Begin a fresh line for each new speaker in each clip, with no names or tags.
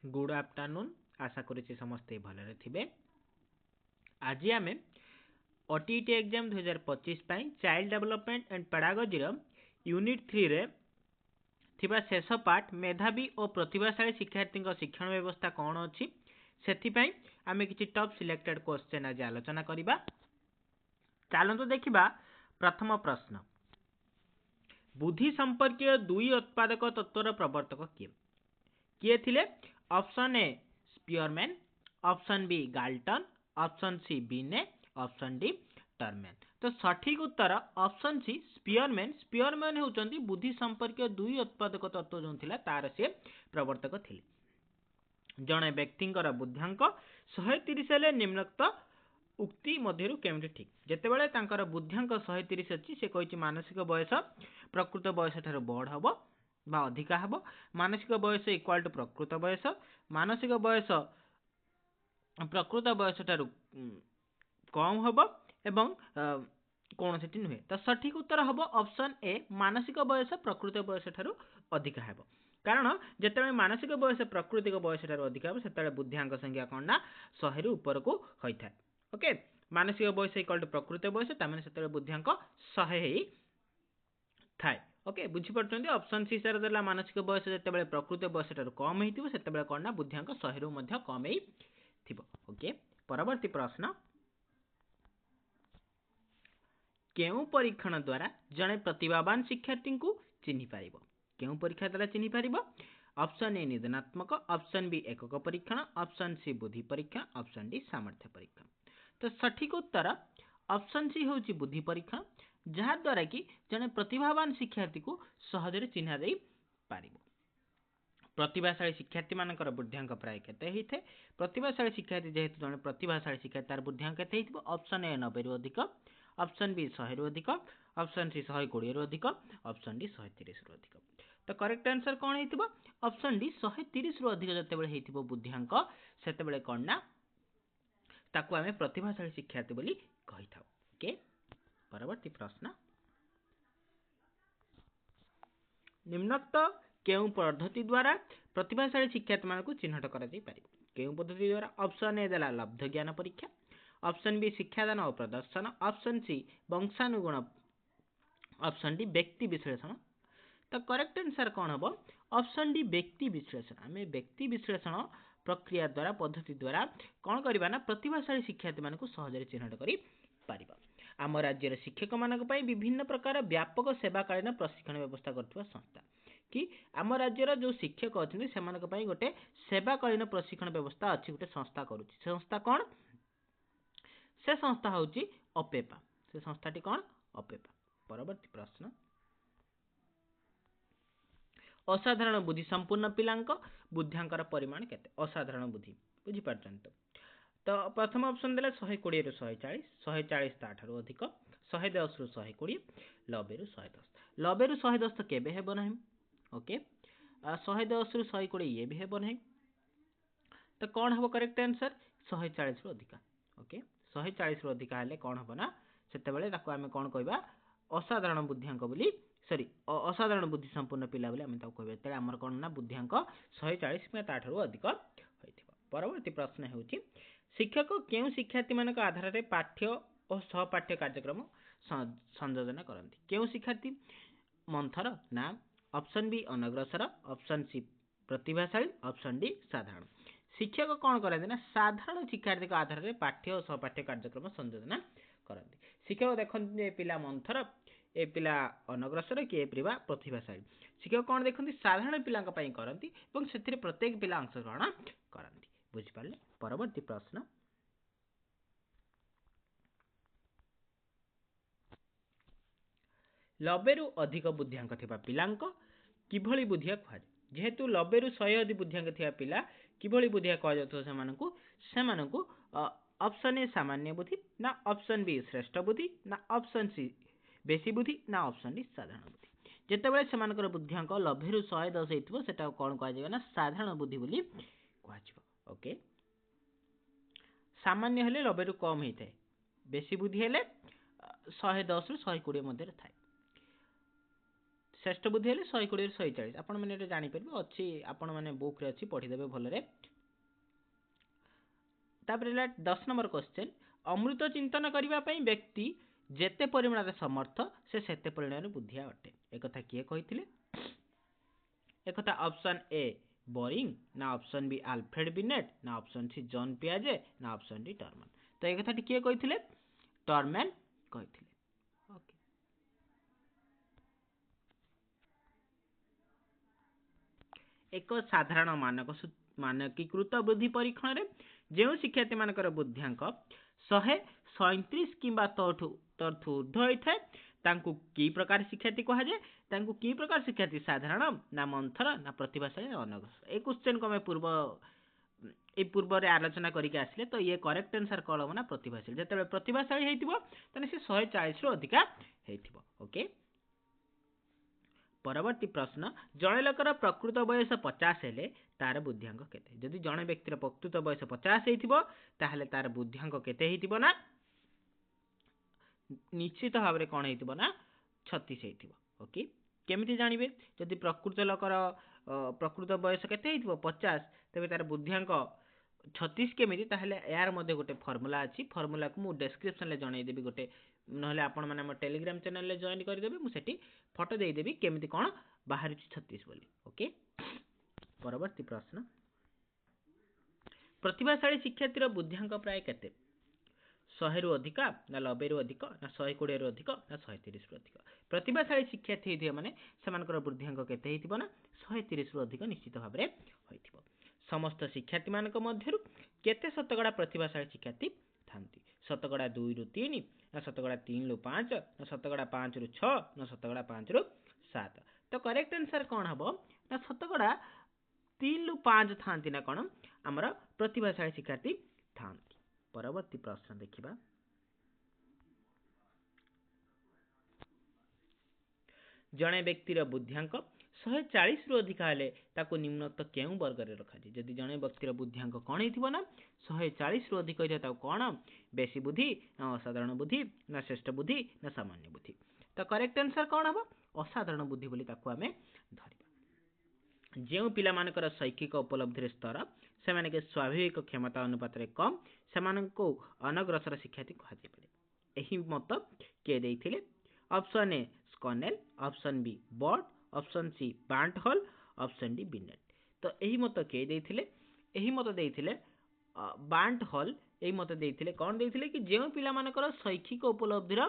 Good afternoon आशा करुच्ची समस्ते भलरे थिबे। आज आम OTET exam 2025 child development and pedagogy unit 3 रे थिबा शेष पार्ट मेधावी और प्रतिभाशाली शिक्षार्थी शिक्षण व्यवस्था कौन अच्छी से आम किसी टॉप सिलेक्टेड क्वेश्चन आज आलोचना करबा। चलतु देखिबा प्रथम प्रश्न, बुद्धि संपर्कीय दुई उत्पादक तत्वर प्रवर्तक किए किए थिले? Option A Spearman, option B Galton, option C Binet, option D Terman. तो सठिक उत्तर ऑप्शन सी स्पियरमैन। स्पियरमैन होउचंती बुद्धि संपर्कीय दुई उत्पादक तत्व जो थिला तार से प्रवर्तक थिले। जणे व्यक्तिंकर बुद्ध्यांक 130 हेले निम्नोक्त उक्ति मध्यरु केमति ठीक? जेतेबेले तांकर बुद्ध्यांक 130 अछि से कहिछि मानसिक बयस प्रकृत बयस ठारो बड़ हबो बा अधिका हबो। मानसिक बयस इक्वल टू प्रकृत बयस, मानसिक बयस प्रकृत बयस ठारो कम हबो एवं कौन से नुहे। तो सठिक उत्तर हबो ऑप्शन ए मानसिक बयस प्रकृत बयस ठारो अधिका हबो। कारण जेतेबेले मानसिक बयस प्रकृतिक बयस ठारो अधिका हबो सेतेबेले बुद्ध्यांक संख्या कोन ना 100 रु ऊपर को होई थाए। ओके, मानसिक बयस इक्वल टू प्रकृत बयस तामेने सेतेबेले बुद्ध्यांक 100 हेई थाए। ओके, बुझी पड़छन्ती? ऑप्शन सी सर देला मानसिक बयस जेतेबेले प्रकृत बयस ठारो कम हेइतिबो सेतेबेले कोन ना बुद्ध्यांक 100 रु मध्ये कम हेइ थिबो। ओके, परवर्ती प्रश्न, केउ परीक्षण द्वारा जणे प्रतिभावान शिक्षार्थी को चिन्हि पारिबो? केउ परीक्षा द्वारा चिन्हि पारिबो? ऑप्शन ए निदानात्मक, ऑप्शन बी एकक परीक्षण, ऑप्शन सी बुद्धि परीक्षण, ऑप्शन डी सामर्थ्य परीक्षण। तो सठिक उत्तर ऑप्शन सी होची बुद्धि परीक्षण, जहा द्वारा कि जणे प्रतिभावान शिक्षार्थी को सहजरे चिन्हा देई पारिबो। प्रतिभाशाली शिक्षार्थी मानकर बुद्ध्यांक प्राय केते हेइथे? प्रतिभाशाली शिक्षार्थी जेहेतु जणे प्रतिभाशाली शिक्षार्थी तार बुद्ध्यांक केते हेइथिबो? ऑप्शन ए 90 रु अधिक, ऑप्शन बी 100 रु अधिक, ऑप्शन सी 120 रु अधिक, ऑप्शन डी 130 रु अधिक। तो करेक्ट आंसर कोन हेइथिबो? ऑप्शन डी 130 रु अधिक जतेबेले हेइथिबो बुद्ध्यांक सेतेबेले कोन ना ताकू आमे प्रतिभाशाली शिक्षार्थी बोली कहि थाउ। ओके, परवर्ती प्रश्न, निम्नोक्त केउ पद्धति द्वारा प्रतिभाशाली शिक्षार्थी मानकु चिन्हट करा जाई पारिबो? केउ पद्धति द्वारा? ऑप्शन ए देला लब्ध ज्ञान परीक्षा, ऑप्शन बी शिक्षादान और प्रदर्शन, ऑप्शन सी वंशानुगुण, ऑप्शन डी व्यक्ति विश्लेषण। तो करेक्ट आंसर कौन हम? ऑप्शन डी व्यक्ति विश्लेषण। आम व्यक्ति विश्लेषण प्रक्रिया द्वारा पद्धति द्वारा कौन करबा ना प्रतिभाशाली शिक्षार्थी मानकु सहजरे चिन्हट करि पारिबा। आम राज्यर शिक्षक मानक पई विभिन्न प्रकार व्यापक सेवाकालीन प्रशिक्षण व्यवस्था करथिबा संस्था कि आम राज्यर जो शिक्षक अछिन से मानक पई गोटे सेवाकालीन प्रशिक्षण व्यवस्था अछि, गोटे संस्था करूछि। संस्था कौन? से संस्था होची अपेपा। से संस्थाटी कौन? अपेपा। परवर्ती प्रश्न, असाधारण बुद्धि संपूर्ण पिलांक बुद्ध्यांकर परिमाण केते? असाधारण बुद्धि बुझी पारछन तो प्रथम ऑप्शन देले 120 रु 140, 140 ताठारु अधिक, 110 रु 120, 90 रु 110। 90 रु 110 तो केबे हेबो नाही। ओके, 110 रु 120 ये भी हेबो नाही। तो कौन हबो करेक्ट आंसर? 140 रु अधिक। ओके, 140 रु अधिक हेले कौन हबो ना सेतेबेले ताको आमे कौन कहबा? असाधारण बुद्ध्यांक बोली, सॉरी असाधारण बुद्धि संपूर्ण पिला बोली आमे ताको कहबा। तेरे हमर कौन ना बुद्ध्यांक 140 में ताठारु अधिक होइथिबो। परवर्ती प्रश्न हेउची, शिक्षक केउ शिक्षार्थी मानक आधार रे पाठ्य और सहपाठ्य कार्यक्रम संयोजन करंती? केउ शिक्षार्थी? मंथर ना, ऑप्शन बी अनग्रसर, ऑप्शन सी प्रतिभाशाली, ऑप्शन डी साधारण। शिक्षक कौन करते ना साधारण शिक्षार्थी आधार रे पाठ्य और सहपाठ्य कार्यक्रम संयोजन करंती। शिक्षक देखते ए पिला मंथर, ए पिला अनग्रसर कि ए पिला प्रतिभाशाली। शिक्षक कौन देखते साधारण पिला करंती एवं सेथिरे प्रत्येक पिला अंशग्रहण करंती। बुझि पारले? परवर्ती प्रश्न, लबेरु अधिक बुद्ध्यांक थिबा पिलांक किभଳି बुद्धिया कहा? जेहेतु 90 रु 100 अधिक बुद्ध्यांक थिबा पिला किभଳି बुद्धिया कहा जातो सेमानकु ऑप्शन ए सामान्य बुद्धि ना, ऑप्शन बी श्रेष्ठ बुद्धि ना, ऑप्शन सी बेसी बुद्धि ना, ऑप्शन डी साधारण बुद्धि। जेतेबेले सेमानकर बुद्ध्यांक 90 रु 110 हेतिबो सेटा कोन कहा जाय ना साधारण बुद्धि बोली कहा जिवो। ओके, सामान्य हेले 90 रु कम हेइथे, बेसी बुद्धि हेले 110 रु 120 मध्ये थाए। श्रेष्ठ बुद्धि हेले 120 140 आपण माने एटा जानि परबे अछि आपण माने बुक रे अछि पढी देबे भलरे तापर 10 नंबर क्वेश्चन अमृत चिंतन करबा पई व्यक्ति जेते परिमाण समर्थ से सेते परिमाण बुद्धिया अटे एक कथा किए कहिथिले एक कथा ऑप्शन ए बोरिंग ना ऑप्शन बी अल्फ्रेड बिनेट ना ऑप्शन सी जॉन पियाजे ना ऑप्शन डी टर्मन तो एक कथा किए कहिथिले टर्मन कहिथिले ओके एक साधारण मानकीकृत बुद्धि परीक्षण रे जो शिक्षार्थी मानकर बुद्धियांक 137 किंबा तठू ऊर्ध्व होइଥାଏ तांकु की प्रकार शिक्षार्थी कहा जाए तांकु की प्रकार शिक्षार्थी साधारण ना मंथर ना प्रतिभाशाली ना अनग्रसर ए क्वेश्चन को मैं पूर्व रे आलोचना करके आसले तो ये करेक्ट आंसर कौन हम ना प्रतिभाशाली जते प्रतिभाशाली हेतिबो तने से 140 रु अधिका हेतिबो ओके परवर्ती प्रश्न जड़े लोकर प्रकृत बयस 50 हेले तार बुद्धियांक केते जदि जड़े व्यक्तिर प्रकृत बयस 50 हेतिबो ताहले तार बुद्धियांक केते हेतिबो ना निश्चित भाव में कौन हेतिबो ना 36 हेतिबो ओके केमिति जानिबे जदि प्रकृत लोकर प्रकृत बयस केते हेतिबो 50 तबे तार बुद्धियांक 36 केमिति ताहले यार मध्ये गोटे फार्मूला अछि फार्मूला को मु डिस्क्रिप्शन ले जणाई देबी गोटे नहले आपण माने हमर टेलीग्राम चैनल ले जॉइन कर देबे मु सेठी फोटो देई देबी केमिति कोन बाहर 36 बोली ओके परवर्ती प्रश्न प्रतिभाशाली शिक्षार्थीर बुद्धियांक प्राय केते 100 रु अधिका ना 90 रु अधिक ना 120 रु अधिक ना 130 रु अधिक प्रतिभाशाली शिक्षार्थी हेतिबे माने सेमानकर बुद्धियांक केते हेतिबो ना 130 रु अधिक निश्चित भाव रे होइतिबो समस्त शिक्षार्थी मानक मध्यरु केते शतकड़ा प्रतिभाशाली शिक्षार्थी थांती शतकड़ा 2 रु 3 ना शतकड़ा 3 रु 5 ना शतकड़ा 5 रु 6 ना शतकड़ा 5 रु 7 तो करेक्ट आंसर कोन हबो ना शतकड़ा 3 रु 5 थांती ना कोन हमर प्रतिभाशाली शिक्षार्थी थांती परवर्ती प्रश्न देखिबा जणे व्यक्तिर बुद्धियांक 140 रु अधिक हेले ताको निम्नोक्त केउ वर्ग रे रखा जे जदि जणे व्यक्तिर बुद्धियांक कोन हेतिबो ना 140 रु अधिक होइता ताको कोन बेसी बुद्धि ना असाधारण बुद्धि ना श्रेष्ठ बुद्धि ना सामान्य बुद्धि तो करेक्ट आंसर कोन हबो असाधारण बुद्धि बोली ताको हमें धरिबा जेउ पिला मानकर शैक्षिक उपलब्धि रे स्तर से माने के स्वाभाविक क्षमता अनुपात रे कम से मानन को अनग्रसर शिक्षार्थी कहा जे पड़े एही मत के देइथिले ऑप्शन ए स्कनेल ऑप्शन बी बॉट ऑप्शन सी बांट हॉल ऑप्शन डी बिनेट तो एही मत के देइथिले एही मत देइथिले बांट हॉल एही मत देइथिले कोन देइथिले कि जेउ पिला मानकर शैक्षिक उपलब्धि रो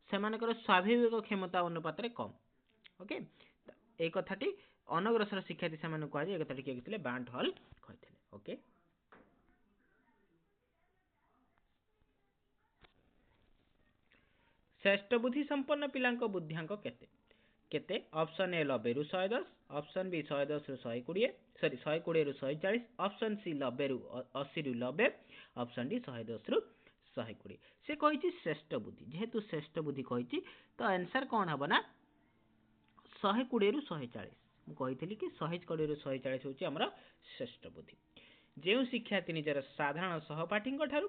से मानकर स्वाभाविक क्षमता अनुपात रे कम ओके ए कथाटी अनग्रसर शिक्षार्थी से माने कहा जे ए कथाटी के कहथिले बांट हॉल कहथिले ओके श्रेष्ठ बुद्धि संपन्न पिलांक बुद्धियांक केते केते ऑप्शन ए 90 रु 110 ऑप्शन बी 110 रु 120 सॉरी 120 रु 140 ऑप्शन सी 90 रु 80 रु 90 ऑप्शन डी 110 रु 120 से कहिछि श्रेष्ठ बुद्धि जेहेतु श्रेष्ठ बुद्धि कहिछि तो आंसर कोन हबो ना 120 रु 140 मु कहिथिली कि 120 रु 140 होछि हमर श्रेष्ठ बुद्धि जेउ शिक्षार्थी निजर साधारण सहपाठी ठारू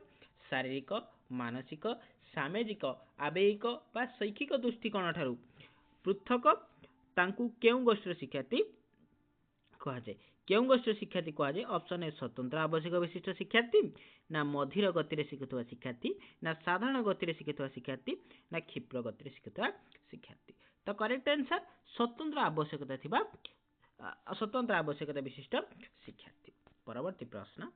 शारीरिक मानसिक सामाजिक आवेगिक बा शैक्षिक दृष्टिकोण ठारू पृथक तांकु केउ गोष्ठी शिक्षार्थी कहा जाए केउ गोष्ठी शिक्षार्थी कहा जाए ऑप्शन ए स्वतंत्र आवश्यक विशिष्ट शिक्षार्थी ना मधुर गति रे शिखुवा शिक्षार्थी ना साधारण गति रे शिखुवा शिक्षार्थी ना क्षिप्र गति रे शिखुवा शिक्षार्थी तो करेक्ट आंसर स्वतंत्र आवश्यकता थिबा स्वतंत्र आवश्यकता विशिष्ट शिक्षार्थी परवर्ती प्रश्न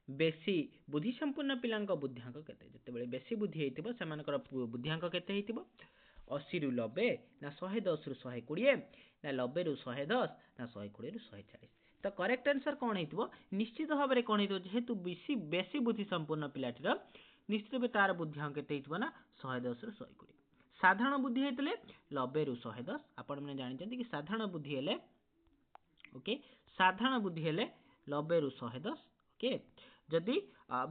बेसी बुद्धि संपूर्ण पिलांक बुद्धियांक केते जते बेसी बुद्धि हेतिबो सेमानकर बुद्धियांक केते हेतिबो 80 रु 90 ना 110 रु 120 ना 90 रु 110 ना 120 रु 140 तो करेक्ट आंसर कोन हेतिबो निश्चित भाव रे कोन हेतिबो जेहेतु बेसी बुद्धि संपूर्ण पिलाटीर निश्चित भाव तार बुद्धियांक केते हेतिबो ना 110 रु 120 साधारण बुद्धि हेतले 90 रु 110 आपण माने जानि जंती कि साधारण बुद्धि हेले ओके साधारण बुद्धि हेले 90 रु 110 ओके जदि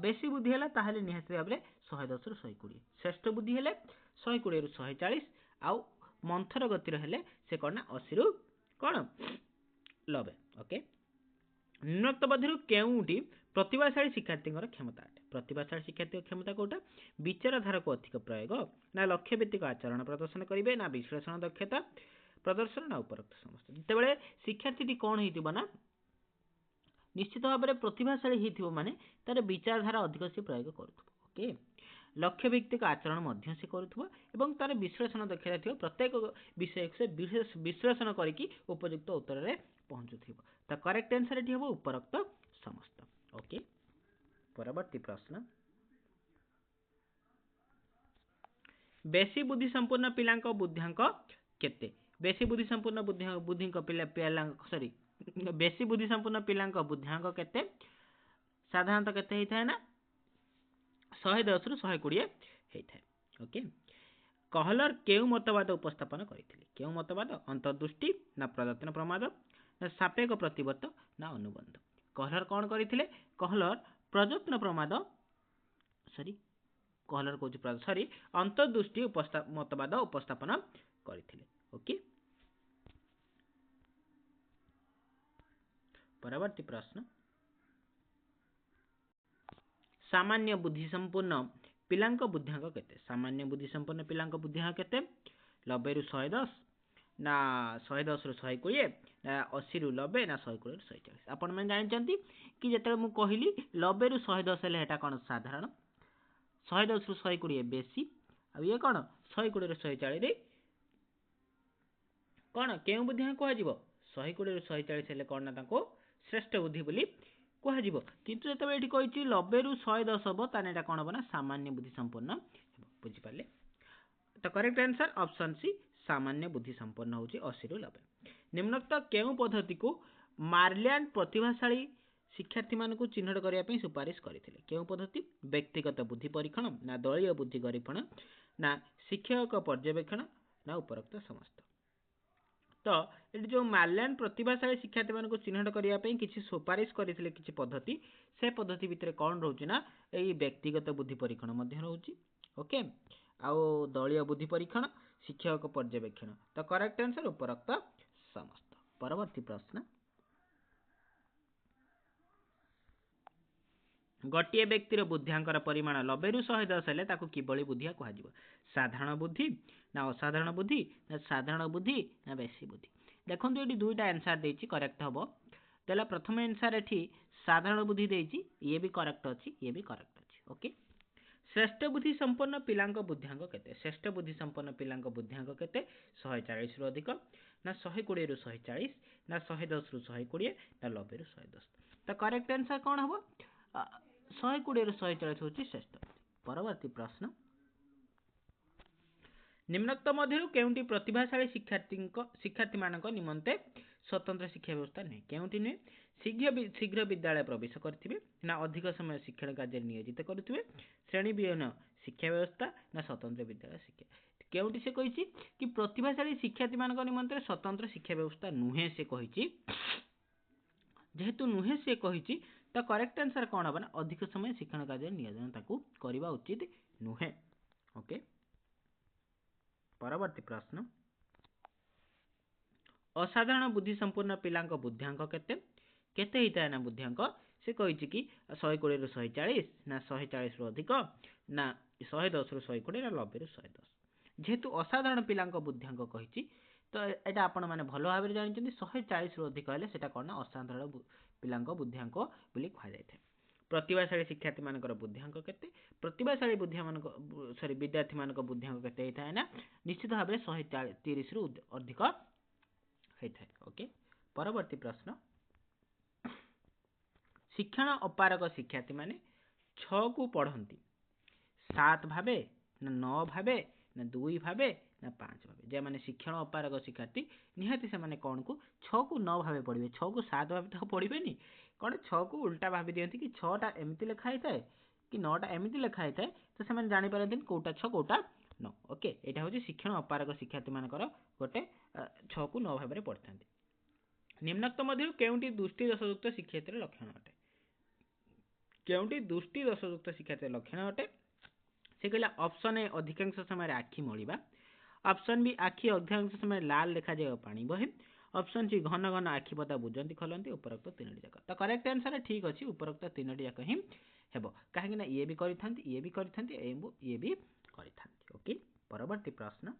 बेसी बुद्धि हेला ताहले निहाती भाव रे 110 रु 120 श्रेष्ठ बुद्धि हेले 120 रु 140 आउ मंथर गतिर हेले से कोन 80 रु कोन 90 ओके निम्नोक्त मध्यरु केउटी प्रतिभाशाली शिक्षार्थींकर क्षमता अटे प्रतिभाशाली शिक्षार्थी क्षमता कोटा विचारधारा को अधिक प्रयोग ना लक्ष्य भित्तिक आचरण प्रदर्शन करेंगे ना विश्लेषण दक्षता प्रदर्शन ना उपरोक्त समस्त जिते शिक्षार्थी कौन हो ना निश्चित भाव में प्रतिभाशाली होती माने तार विचारधारा अधिक से प्रयोग कर लक्ष्य भित्तिक आचरण से करुवा तार विश्लेषण दक्षता थी प्रत्येक विषय से विश्लेषण करके उपयुक्त उत्तर में पहुँचुव करेक्ट आंसर ये हम उपरोक्त समस्त ओके परवर्ती प्रश्न बेसी बुद्धि संपूर्ण पिलांक बुद्धियांक केते बेसी बुद्धि संपूर्ण बुद्धि पिला सॉरी बेसी बुद्धि संपूर्ण पिलांक बुद्धियांक केते साधारणतः केते होता है ना 110 रु 120 होता है ओके कहलर केउ मतवाद उपस्थापन करथिले केउ मतवाद अंतर्दृष्टि ना प्रदत्तन प्रमाद ना सापेक्ष प्रतिबद्ध ना अनुबंध कहलर कौन करथिले कहलर प्रदत्तन प्रमाद सॉरी कहलर को सॉरी अंतर्दृष्टि मतवाद उपस्थापन करथिले ओके परवर्ती प्रश्न सामान्य बुद्धि संपूर्ण पिलांक बुद्धियांक केते सामान्य बुद्धि संपूर्ण पिलांक बुद्धियांक केते 90 रु 110 ना 110 रु 120 ना 80 रु 90 ना 120 रु 140 आपण में जानचंती कि जेतले मु कहली 90 रु 110 ले हेटा कोन साधारण 110 रु 120 बेसी आ ये कोन 120 रु 140 रे कोन केउ बुद्धियांक को आजिवो 120 रु 140 ले कोन ना ताको श्रेष्ठ बुद्धि बोली कहुब किंतु जो ये कही 90 रु 110 हम ताने एटा कौन हम ना सामान्य बुद्धि संपन्न बुझिपारे तो करेक्ट आंसर ऑप्शन सी सामान्य बुद्धि संपन्न हूँ 80 रु 90 निम्नोक्त केउ पद्धति को मार्लियान प्रतिभाशाली शिक्षार्थी मान चिन्हट करने सुपारिश करते केउ पद्धति व्यक्तिगत बुद्धि परीक्षण ना दलीय बुद्धि गरीक्षण ना शिक्षक पर्यवेक्षण ना उपरोक्त समस्त तो ये जो मार्लियान प्रतिभाशाली शिक्षार्थी मान चिन्हट करने किसी सुपारिश करते किसी पद्धति से पद्धति भितर कौन रोचे ना यही व्यक्तिगत बुद्धि परीक्षण रोचे ओके आउ दलीय बुद्धि परीक्षण शिक्षक पर्यवेक्षण तो करेक्ट आंसर उपरोक्त समस्त परवर्ती प्रश्न गोटे व्यक्तिर बुद्धियांकर परिमाण 90 रु 110 हेले ताकू किबळी बुद्धिया कहुजिवो साधारण बुद्धि ना असाधारण बुद्धि ना साधारण बुद्धि ना बेसी बुद्धि देखंतु एटी दुईटा आंसर देछि करेक्ट हबो देला प्रथम आंसर एठी साधारण बुद्धि देछि ये भी करेक्ट अछि ये भी करेक्ट अछि ओके श्रेष्ठ बुद्धि संपन्न पिलांक बुद्धियांक केते श्रेष्ठ बुद्धि संपन्न पिलांक बुद्धियांक केते 140 रु अधिक ना 120 रु 140 ना 110 रु 120 ना 90 रु 110 तो करेक्ट आंसर कोन हबो 120 रु 140 होची श्रेष्ठ परवर्ती प्रश्न निम्नोक्त मध्यरु केउंटी प्रतिभाशाली शिक्षार्थी मानक निमंते स्वतंत्र शिक्षा व्यवस्था नहीं केउंटी नहीं शीघ्र विद्यालय प्रवेश करथिबे ना अधिक समय शिक्षण कार्य नियोजित करुथिबे श्रेणी विहीन शिक्षा व्यवस्था ना स्वतंत्र विद्यालय शिक्षा केउंटी से कहिछि कि प्रतिभाशाली शिक्षार्थी मानक निमंते स्वतंत्र शिक्षा व्यवस्था नुहे से कहिछि जेहेतु नुहे से कहिछि तो करेक्ट आंसर कौन हम ना अधिक समय शिक्षण कार्य नियोजन ताकू करबा उचित नुहे ओके परवर्ती प्रश्न असाधारण बुद्धि संपूर्ण पिलांक बुद्धियांक केते केते हिता ना बुद्धियांक से कहिछि कि 120 रु 140 ना 140 रु अधिक ना 110 रु 120 ना 90 रु 110 जेहेतु असाधारण पिलांक बुद्धियांक कहिछि तो एटा आपण माने भलो भाबरे जानिछन्ती 140 रु अधिक हेले सेटा कोन ना असाधारण पिलांक बुद्धियांक बोली कहा जायथे प्रतिभाशाली शिक्षार्थी मानकर बुद्धियांक केते प्रतिभाशाली बुद्धिया मानक सॉरी विद्यार्थी मानक बुद्धियांक केते हेता ना निश्चित भाव में 130 रु अधिक हेता ओके परवर्ती प्रश्न शिक्षण अपारक शिक्षार्थी माने 6 को पढ़ंती 7 भाबे ना 9 भाबे ना 2 भाबे ना 5 भाबे जे माने शिक्षण अपारक शिक्षार्थी निहाती से माने कोन को 6 को 9 भाबे पढ़िबे 6 को 7 भाबे तो पढ़िबेनी कोन 6 को उल्टा भाबी दियंती कि 6 टा एमिति लिखा हिताए कि 9 टा एमिति लिखा हिताए तो से माने जानि पारथिन कोटा 6 कोटा 9 ओके एटा होची शिक्षण अपारक शिक्षार्थी मानकर गोटे 6 को 9 भाबे पढ़थांती निम्नोक्त मध्यरु केउंटी दृष्टि दोषयुक्त शिक्षार्थी लक्षण अटे केउंटी दृष्टि दोषयुक्त शिक्षार्थी लक्षण अटे से कहला ऑप्शन ए अधिकांश समय आखि मळिबा ऑप्शन बी आखि अधिकांश समय लाल देखा जाय पानी बहे ऑप्शन सी घन घन आखि पता बुझंती खलंती उपरोक्त तीनोटी जाक तो करेक्ट आंसर ठीक अछि उपरोक्त तीनोटी जाक ही हेबो काहेकि ना ये भी करिथांती ये भी करिथांती ये भी करिथांती ओके परवर्ती प्रश्न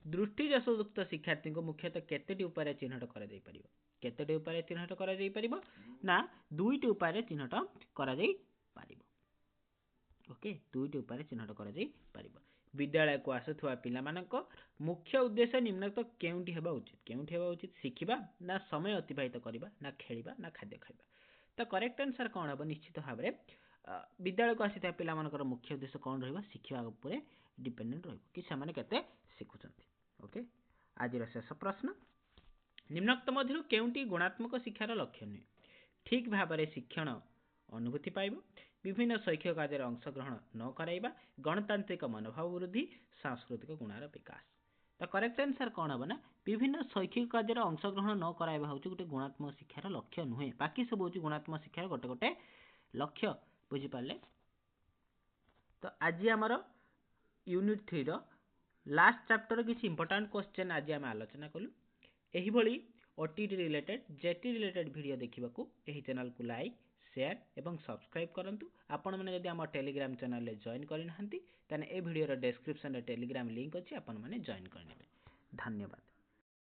दृष्टि दोषयुक्त शिक्षार्थी को मुख्यतः केतेटी उपाय चिन्हट करा जाई परिबो केतेटी उपाय चिन्हट करा जाई परिबो ना दुईटी उपाय चिन्हट करा जाई परिबो ओके दुईटी उपाय चिन्हट करा जाई परिबो विद्यालय को आसुथुवा पिलामानक मुख्य उद्देश्य निम्नलिखित केउंटी हेबा उचित शिखिबा ना समय अतिबाहित करिबा ना खेलिबा ना खाद्य खाइबा तो करेक्ट आंसर कौन हम निश्चित भाव में विद्यालय को आसी पिलामानकर मुख्य उद्देश्य कौन रहिबा शिखिबा उपरे डिपेंडेंट रहिबो कि सेमाने केते शिखुचंती ओके आज शेष प्रश्न निम्नलिखित मध्यरु केउंटी गुणात्मक शिक्षार लक्ष्य नुहे ठीक भाव में शिक्षण अनुभूति पाइब विभिन्न शैक्षिक कार्य अंशग्रहण न कराइबा गणतांत्रिक मनोभाव वृद्धि सांस्कृतिक गुणार विकास तो करेक्ट आंसर कौन हम ना विभिन्न शैक्षिक कार्य अंशग्रहण न कराइबा हूँ गोटे गुणात्मक शिक्षार लक्ष्य नुहे बाकी सब हूँ गुणात्मक शिक्षार गोटे गोटे लक्ष्य बुझिपारे तो आज आमर यूनिट 3 रो लास्ट चैप्टर किसी इंपोर्टेंट क्वेश्चन आज आम आलोचना कलु एही भली ओटीटी रिलेटेड जेटी रिलेटेड वीडियो देखिबाकू एही चैनल को लाइक शेयर एवं सब्सक्राइब करंतु आपण माने जदि आम टेलीग्राम चैनल रे जॉइन करि नहंती तने ए वीडियो रो डिस्क्रिप्शन रे टेलीग्राम लिंक अछि आपण माने जॉइन करनेबे धन्यवाद।